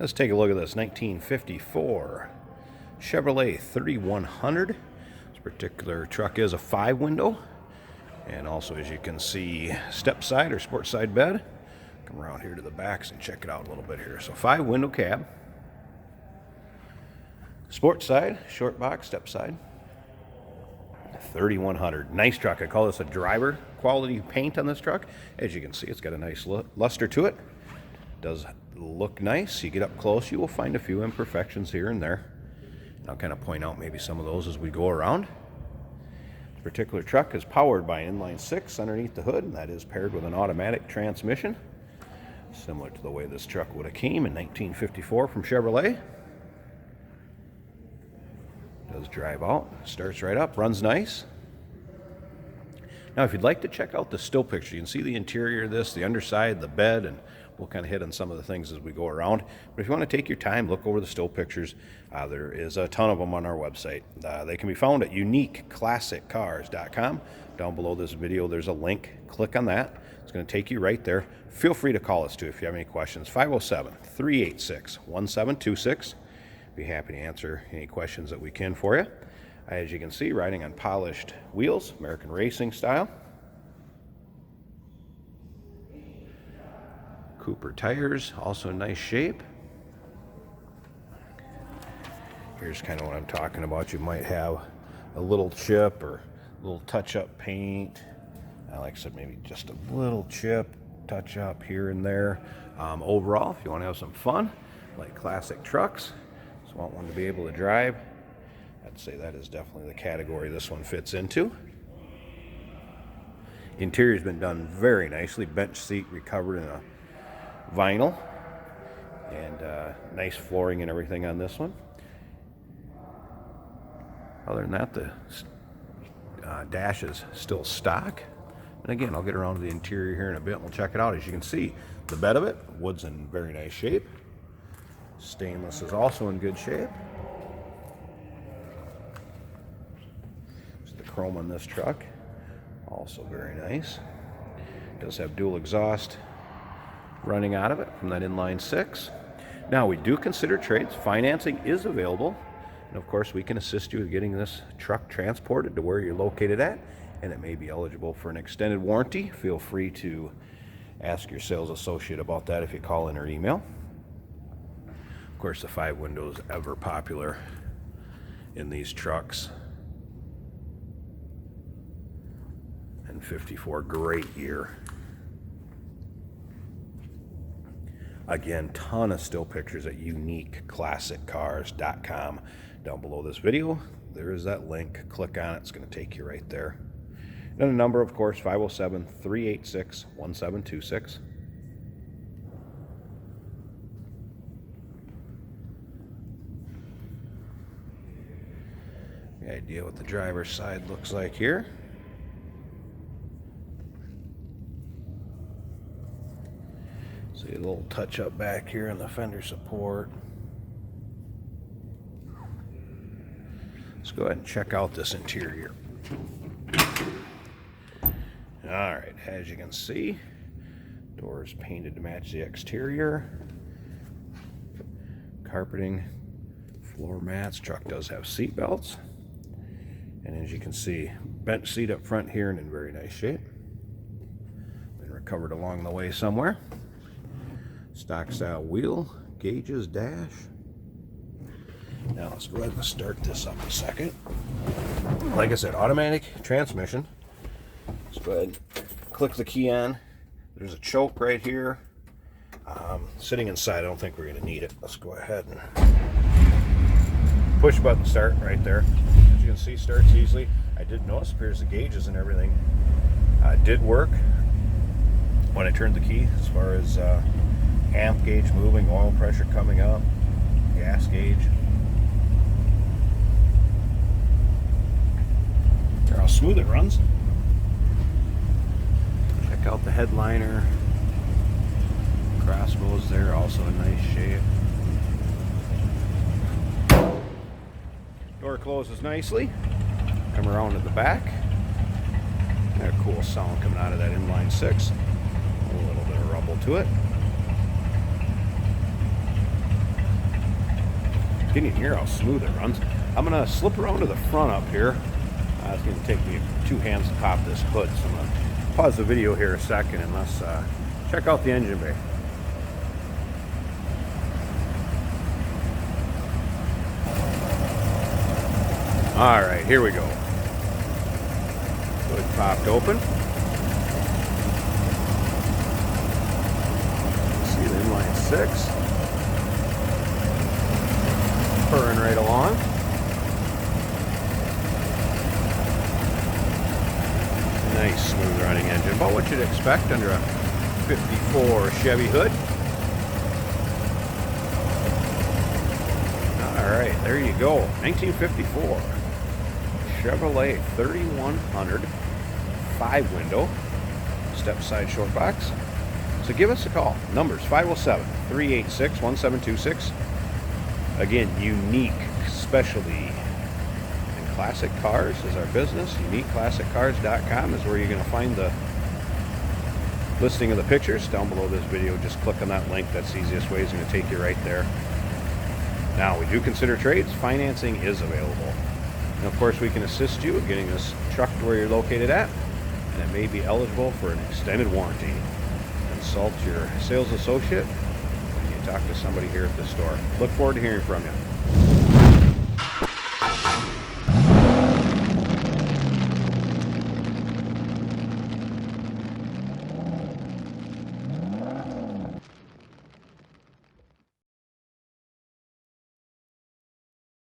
Let's take a look at this 1954 Chevrolet 3100. This particular truck is a 5-window, and also, as you can see, step side or sport side bed. Come around here to the backs and check it out a little bit here. So 5-window cab, sport side, short box, step side. 3100. Nice truck. I call this a driver quality paint on this truck. As you can see, it's got a nice luster to it. Does look nice. You get up close, you will find a few imperfections here and there. I'll kind of point out maybe some of those as we go around. This particular truck is powered by an inline 6 underneath the hood, and that is paired with an automatic transmission, similar to the way this truck would have came in 1954 from Chevrolet. Does drive out, starts right up, runs nice. Now, if you'd like to check out the still picture, you can see the interior of this, the underside, the bed, and we'll kind of hit on some of the things as we go around. But if you want to take your time, look over the still pictures. There is a ton of them on our website. They can be found at uniqueclassiccars.com. Down below this video, there's a link. Click on that. It's going to take you right there. Feel free to call us, too, if you have any questions. 507-386-1726. Be happy to answer any questions that we can for you. As you can see, riding on polished wheels, American racing style. Cooper tires, also in nice shape. Here's kind of what I'm talking about. You might have a little chip or a little touch-up paint. Like I said, maybe just a little chip, touch-up here and there. Overall, if you want to have some fun, like classic trucks, just want one to be able to drive, I'd say that is definitely the category this one fits into. Interior's been done very nicely. Bench seat recovered in a vinyl, and nice flooring and everything on this one. Other than that, the dash is still stock. And again, I'll get around to the interior here in a bit and we'll check it out. As you can see, the bed of it, wood's in very nice shape. Stainless is also in good shape. There's the chrome on this truck, also very nice. It does have dual exhaust running out of it from that inline 6. Now, we do consider trades. Financing is available, and of course we can assist you with getting this truck transported to where you're located at, and it may be eligible for an extended warranty. Feel free to ask your sales associate about that if you call in or email. Of course, the 5 windows ever popular in these trucks. And 54, great year. Again, ton of still pictures at uniqueclassiccars.com. Down below this video, there is that link. Click on it. It's going to take you right there. And a number, of course, 507-386-1726. The idea what the driver's side looks like here. See a little touch up back here on the fender support. Let's go ahead and check out this interior. Alright, as you can see, doors painted to match the exterior. Carpeting, floor mats. Truck does have seat belts. And as you can see, bench seat up front here and in very nice shape. Been recovered along the way somewhere. Stock style wheel, gauges, dash. Now let's go ahead and start this up a second. Like I said, automatic transmission. Let's go ahead and click the key on. There's a choke right here. Sitting inside, I don't think we're going to need it. Let's go ahead and push button start right there. As you can see, starts easily. I did notice, appears the gauges and everything did work when I turned the key, as far as amp gauge moving, oil pressure coming up, gas gauge. Here's how smooth it runs. Check out the headliner. Crossbows there, also in nice shape. Door closes nicely. Come around at the back. Got a cool sound coming out of that inline 6. A little bit of rumble to it. Can you hear how smooth it runs? I'm going to slip around to the front up here. It's going to take me 2 hands to pop this hood, so I'm going to pause the video here a second and let's check out the engine bay. Alright, here we go. Hood popped open. See the inline 6. Purring right along. Nice smooth running engine. About what you'd expect under a 54 Chevy hood. Alright, there you go. 1954 Chevrolet 3100 5-window step side short box. So give us a call. Numbers 507-386-1726. Again, unique specialty in classic cars is our business. UniqueClassicCars.com is where you're going to find the listing of the pictures. Down below this video, just click on that link. That's the easiest way. It's going to take you right there. Now, we do consider trades. Financing is available. And of course, we can assist you in getting this truck to where you're located at, and it may be eligible for an extended warranty. Consult your sales associate when you talk to somebody here at the store. Look forward to hearing from you.